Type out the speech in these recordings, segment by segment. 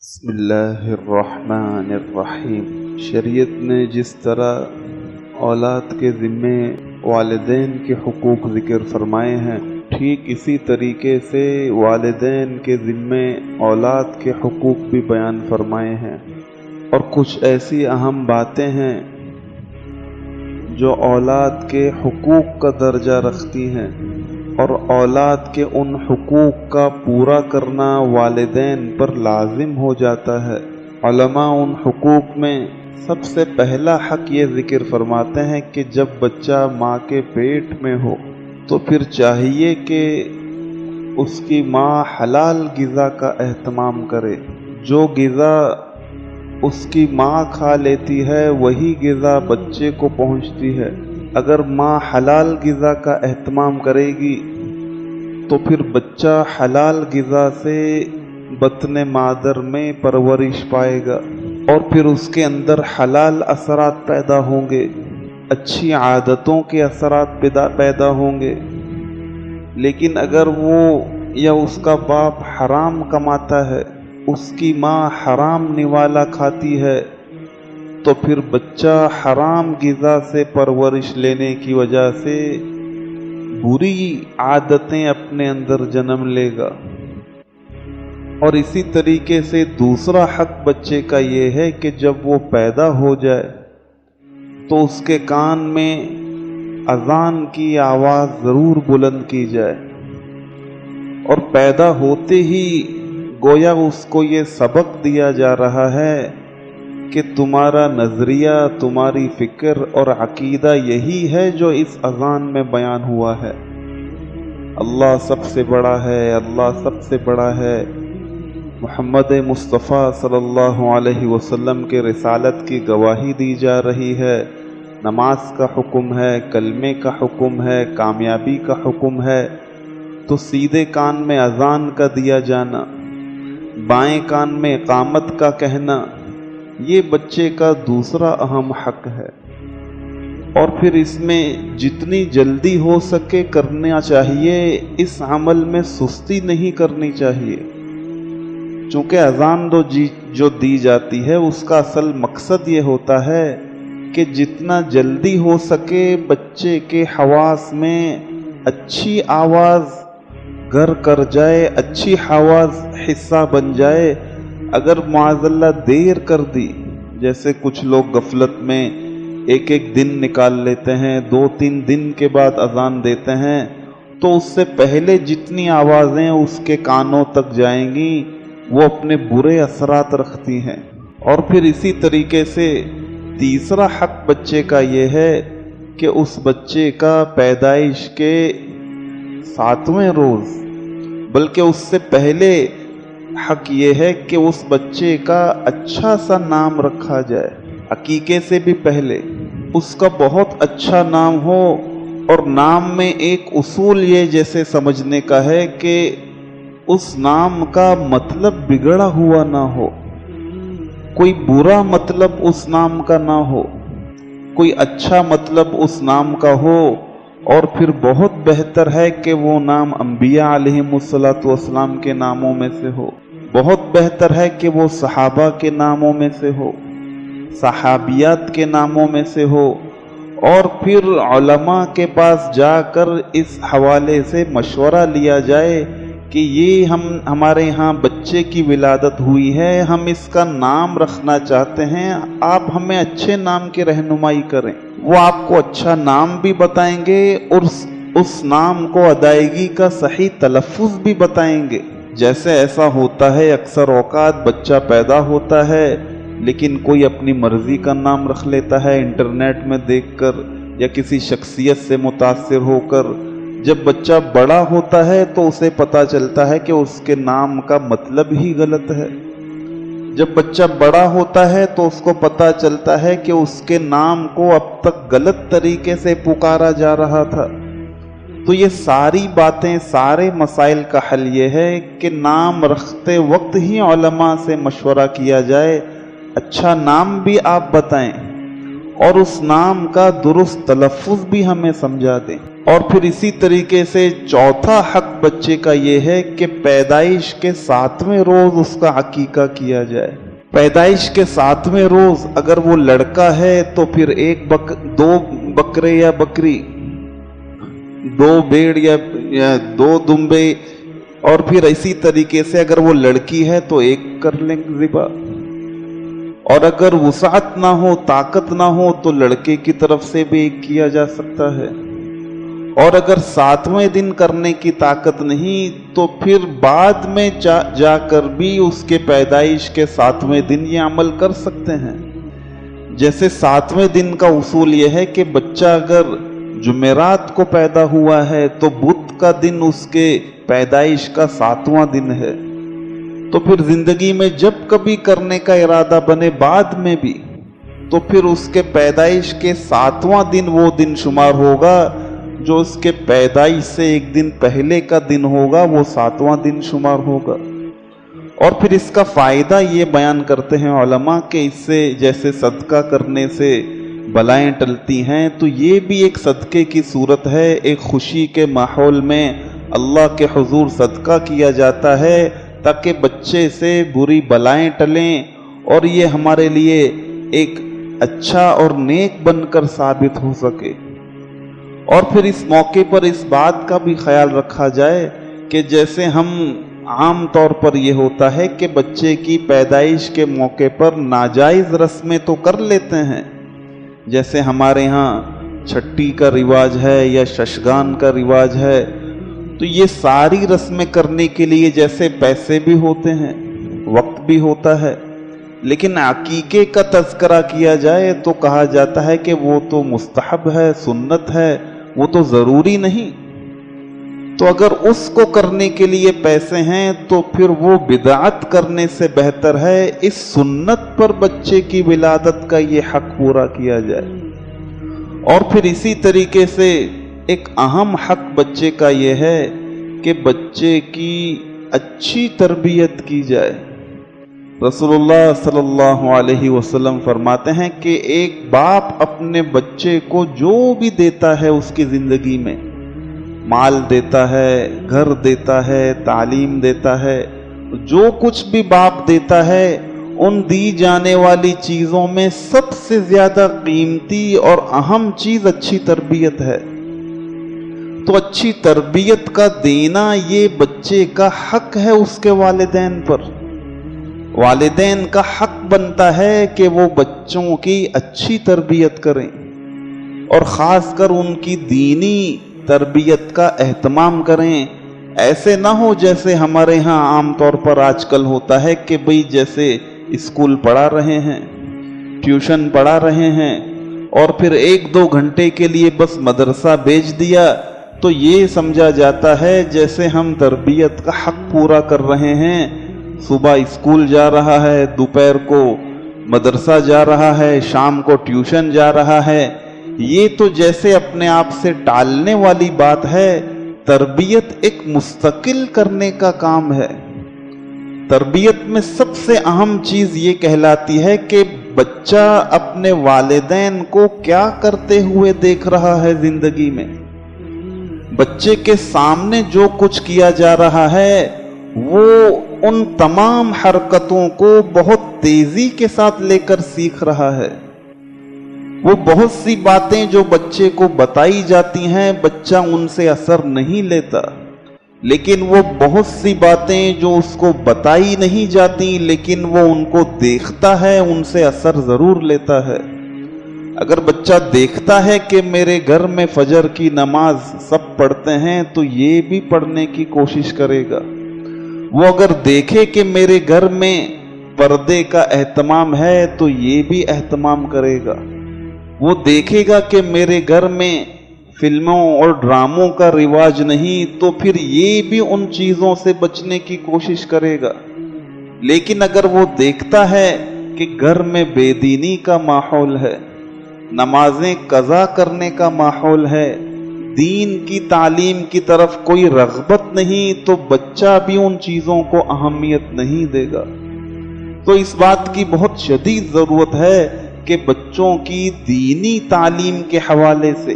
بسم اللہ الرحمن الرحیم۔ شریعت نے جس طرح اولاد کے ذمے والدین کے حقوق ذکر فرمائے ہیں، ٹھیک اسی طریقے سے والدین کے ذمے اولاد کے حقوق بھی بیان فرمائے ہیں، اور کچھ ایسی اہم باتیں ہیں جو اولاد کے حقوق کا درجہ رکھتی ہیں، اور اولاد کے ان حقوق کا پورا کرنا والدین پر لازم ہو جاتا ہے۔ علماء ان حقوق میں سب سے پہلا حق یہ ذکر فرماتے ہیں کہ جب بچہ ماں کے پیٹ میں ہو تو پھر چاہیے کہ اس کی ماں حلال غذا کا اہتمام کرے۔ جو غذا اس کی ماں کھا لیتی ہے وہی غذا بچے کو پہنچتی ہے۔ اگر ماں حلال غذا کا اہتمام کرے گی تو پھر بچہ حلال غذا سے بطن مادر میں پرورش پائے گا، اور پھر اس کے اندر حلال اثرات پیدا ہوں گے، اچھی عادتوں کے اثرات پیدا ہوں گے۔ لیکن اگر وہ یا اس کا باپ حرام کماتا ہے، اس کی ماں حرام نوالا کھاتی ہے، تو پھر بچہ حرام غذا سے پرورش لینے کی وجہ سے بری عادتیں اپنے اندر جنم لے گا۔ اور اسی طریقے سے دوسرا حق بچے کا یہ ہے کہ جب وہ پیدا ہو جائے تو اس کے کان میں اذان کی آواز ضرور بلند کی جائے، اور پیدا ہوتے ہی گویا اس کو یہ سبق دیا جا رہا ہے کہ تمہارا نظریہ، تمہاری فکر اور عقیدہ یہی ہے جو اس اذان میں بیان ہوا ہے۔ اللہ سب سے بڑا ہے، اللہ سب سے بڑا ہے۔ محمد مصطفیٰ صلی اللہ علیہ وسلم کے رسالت کی گواہی دی جا رہی ہے۔ نماز کا حکم ہے، کلمے کا حکم ہے، کامیابی کا حکم ہے، تو سیدھے کان میں اذان کا دیا جانا، بائیں کان میں اقامت کا کہنا، یہ بچے کا دوسرا اہم حق ہے۔ اور پھر اس میں جتنی جلدی ہو سکے کرنا چاہیے، اس عمل میں سستی نہیں کرنی چاہیے، چونکہ اذان جو دی جاتی ہے اس کا اصل مقصد یہ ہوتا ہے کہ جتنا جلدی ہو سکے بچے کے حواس میں اچھی آواز گھر کر جائے، اچھی آواز حصہ بن جائے۔ اگر معاذ اللہ دیر کر دی، جیسے کچھ لوگ غفلت میں ایک دن نکال لیتے ہیں، 2-3 دن کے بعد اذان دیتے ہیں، تو اس سے پہلے جتنی آوازیں اس کے کانوں تک جائیں گی وہ اپنے برے اثرات رکھتی ہیں۔ اور پھر اسی طریقے سے تیسرا حق بچے کا یہ ہے کہ اس بچے کا پیدائش کے 7ویں روز، بلکہ اس سے پہلے حق یہ ہے کہ اس بچے کا اچھا سا نام رکھا جائے، عقیقے سے بھی پہلے اس کا بہت اچھا نام ہو۔ اور نام میں ایک اصول یہ جیسے سمجھنے کا ہے کہ اس نام کا مطلب بگڑا ہوا نہ ہو، کوئی برا مطلب اس نام کا نہ ہو، کوئی اچھا مطلب اس نام کا ہو۔ اور پھر بہت بہتر ہے کہ وہ نام انبیاء علیہم الصلوۃ کے ناموں میں سے ہو، بہت بہتر ہے کہ وہ صحابہ کے ناموں میں سے ہو، صحابیات کے ناموں میں سے ہو، اور پھر علماء کے پاس جا کر اس حوالے سے مشورہ لیا جائے کہ یہ ہمارے یہاں بچے کی ولادت ہوئی ہے، ہم اس کا نام رکھنا چاہتے ہیں، آپ ہمیں اچھے نام کی رہنمائی کریں۔ وہ آپ کو اچھا نام بھی بتائیں گے اور اس نام کو ادائیگی کا صحیح تلفظ بھی بتائیں گے۔ جیسے ایسا ہوتا ہے اکثر اوقات بچہ پیدا ہوتا ہے لیکن کوئی اپنی مرضی کا نام رکھ لیتا ہے انٹرنیٹ میں دیکھ کر یا کسی شخصیت سے متاثر ہو کر۔ جب بچہ بڑا ہوتا ہے تو اسے پتہ چلتا ہے کہ اس کے نام کا مطلب ہی غلط ہے۔ جب بچہ بڑا ہوتا ہے تو اس کو پتہ چلتا ہے کہ اس کے نام کو اب تک غلط طریقے سے پکارا جا رہا تھا۔ تو یہ ساری باتیں، سارے مسائل کا حل یہ ہے کہ نام رکھتے وقت ہی علماء سے مشورہ کیا جائے، اچھا نام بھی آپ بتائیں، اور اس نام کا درست تلفظ بھی ہمیں سمجھا دیں۔ اور پھر اسی طریقے سے چوتھا حق بچے کا یہ ہے کہ پیدائش کے 7ویں روز اس کا عقیقہ کیا جائے۔ پیدائش کے 7ویں روز اگر وہ لڑکا ہے تو پھر دو بکرے یا بکری، 2 بھیڑ یا 2 دمبے، اور پھر اسی طریقے سے اگر وہ لڑکی ہے تو 1 کر لیں ذبح۔ اور اگر وسعت نہ ہو، طاقت نہ ہو، تو لڑکے کی طرف سے بھی 1 کیا جا سکتا ہے۔ اور اگر 7ویں دن کرنے کی طاقت نہیں تو پھر بعد میں جا کر بھی اس کے پیدائش کے 7ویں دن یہ عمل کر سکتے ہیں۔ جیسے 7ویں دن کا اصول یہ ہے کہ بچہ اگر جمعرات کو پیدا ہوا ہے تو بدھ کا دن اس کے پیدائش کا 7واں دن ہے، تو پھر زندگی میں جب کبھی کرنے کا ارادہ بنے بعد میں بھی، تو پھر اس کے پیدائش کے 7واں دن وہ دن شمار ہوگا، جو اس کے پیدائش سے 1 دن پہلے کا دن ہوگا وہ 7واں دن شمار ہوگا۔ اور پھر اس کا فائدہ یہ بیان کرتے ہیں علماء کہ اس سے جیسے صدقہ کرنے سے بلائیں ٹلتی ہیں، تو یہ بھی ایک صدقے کی صورت ہے۔ ایک خوشی کے ماحول میں اللہ کے حضور صدقہ کیا جاتا ہے تاکہ بچے سے بری بلائیں ٹلیں اور یہ ہمارے لیے ایک اچھا اور نیک بن کر ثابت ہو سکے۔ اور پھر اس موقع پر اس بات کا بھی خیال رکھا جائے کہ جیسے ہم عام طور پر یہ ہوتا ہے کہ بچے کی پیدائش کے موقع پر ناجائز رسمیں تو کر لیتے ہیں، جیسے ہمارے ہاں چھٹی کا رواج ہے یا ششگان کا رواج ہے، تو یہ ساری رسمیں کرنے کے لیے جیسے پیسے بھی ہوتے ہیں، وقت بھی ہوتا ہے، لیکن عقیقے کا تذکرہ کیا جائے تو کہا جاتا ہے کہ وہ تو مستحب ہے، سنت ہے، وہ تو ضروری نہیں۔ تو اگر اس کو کرنے کے لیے پیسے ہیں تو پھر وہ بدعت کرنے سے بہتر ہے اس سنت پر بچے کی ولادت کا یہ حق پورا کیا جائے۔ اور پھر اسی طریقے سے ایک اہم حق بچے کا یہ ہے کہ بچے کی اچھی تربیت کی جائے۔ رسول اللہ صلی اللہ علیہ وسلم فرماتے ہیں کہ ایک باپ اپنے بچے کو جو بھی دیتا ہے اس کی زندگی میں، مال دیتا ہے، گھر دیتا ہے، تعلیم دیتا ہے، جو کچھ بھی باپ دیتا ہے، ان دی جانے والی چیزوں میں سب سے زیادہ قیمتی اور اہم چیز اچھی تربیت ہے۔ تو اچھی تربیت کا دینا یہ بچے کا حق ہے اس کے والدین پر۔ والدین کا حق بنتا ہے کہ وہ بچوں کی اچھی تربیت کریں اور خاص کر ان کی دینی تربیت کا اہتمام کریں۔ ایسے نہ ہو جیسے ہمارے ہاں عام طور پر آج کل ہوتا ہے کہ بھئی جیسے اسکول پڑھا رہے ہیں، ٹیوشن پڑھا رہے ہیں اور پھر 1-2 گھنٹے کے لیے بس مدرسہ بھیج دیا، تو یہ سمجھا جاتا ہے جیسے ہم تربیت کا حق پورا کر رہے ہیں۔ صبح اسکول جا رہا ہے، دوپہر کو مدرسہ جا رہا ہے، شام کو ٹیوشن جا رہا ہے، یہ تو جیسے اپنے آپ سے ٹالنے والی بات ہے۔ تربیت ایک مستقل کرنے کا کام ہے۔ تربیت میں سب سے اہم چیز یہ کہلاتی ہے کہ بچہ اپنے والدین کو کیا کرتے ہوئے دیکھ رہا ہے زندگی میں۔ بچے کے سامنے جو کچھ کیا جا رہا ہے وہ ان تمام حرکتوں کو بہت تیزی کے ساتھ لے کر سیکھ رہا ہے۔ وہ بہت سی باتیں جو بچے کو بتائی جاتی ہیں بچہ ان سے اثر نہیں لیتا، لیکن وہ بہت سی باتیں جو اس کو بتائی نہیں جاتی لیکن وہ ان کو دیکھتا ہے، ان سے اثر ضرور لیتا ہے۔ اگر بچہ دیکھتا ہے کہ میرے گھر میں فجر کی نماز سب پڑھتے ہیں تو یہ بھی پڑھنے کی کوشش کرے گا۔ وہ اگر دیکھے کہ میرے گھر میں پردے کا اہتمام ہے تو یہ بھی اہتمام کرے گا۔ وہ دیکھے گا کہ میرے گھر میں فلموں اور ڈراموں کا رواج نہیں تو پھر یہ بھی ان چیزوں سے بچنے کی کوشش کرے گا۔ لیکن اگر وہ دیکھتا ہے کہ گھر میں بے دینی کا ماحول ہے، نمازیں قضا کرنے کا ماحول ہے، دین کی تعلیم کی طرف کوئی رغبت نہیں، تو بچہ بھی ان چیزوں کو اہمیت نہیں دے گا۔ تو اس بات کی بہت شدید ضرورت ہے کہ بچوں کی دینی تعلیم کے حوالے سے،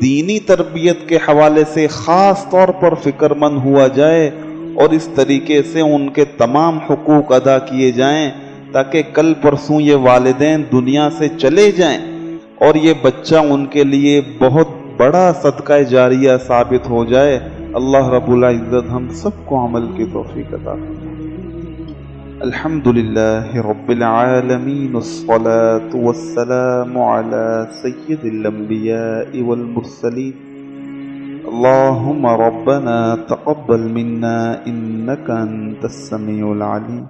دینی تربیت کے حوالے سے خاص طور پر فکر مند ہوا جائے اور اس طریقے سے ان کے تمام حقوق ادا کیے جائیں تاکہ کل پرسوں یہ والدین دنیا سے چلے جائیں اور یہ بچہ ان کے لیے بہت بڑا صدقہ جاریہ ثابت ہو جائے۔ اللہ رب العزت ہم سب کو عمل کی توفیق عطا فرمائے۔ الحمد للہ رب العالمین، والصلاة والسلام على سید الانبیاء والمرسلین۔ اللهم ربنا تقبل منا إنك أنت السميع العليم.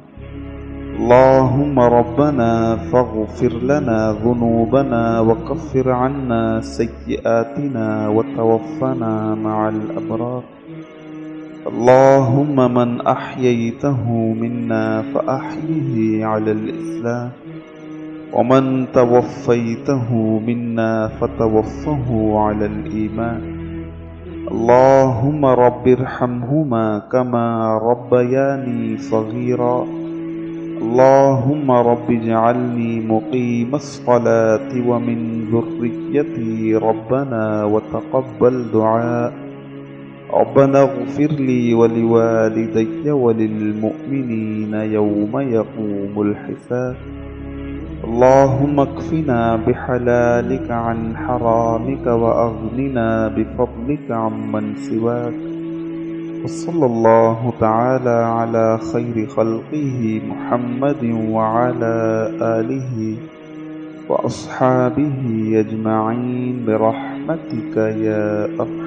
اللهم ربنا فاغفر لنا ذنوبنا وكفر عنا سيئاتنا وتوفنا مع الأبرار. اللهم من أحييته منا فأحيه على الإسلام، ومن توفيته منا فتوفه على الإيمان. اللهم رب ارحمهما كما ربياني صغيرا. اللهم رب اجعلني مقيم الصلاة ومن ذريتي ربنا وتقبل دعاء. ربنا اغفر لي ولوالدي وللمؤمنين يوم يقوم الحساب. اللهم اكفنا بحلالك عن حرامك وأغننا بفضلك عمن سواك. وصلى الله تعالى على خير خلقه محمد وعلى آله وأصحابه أجمعين برحمتك يا أرحم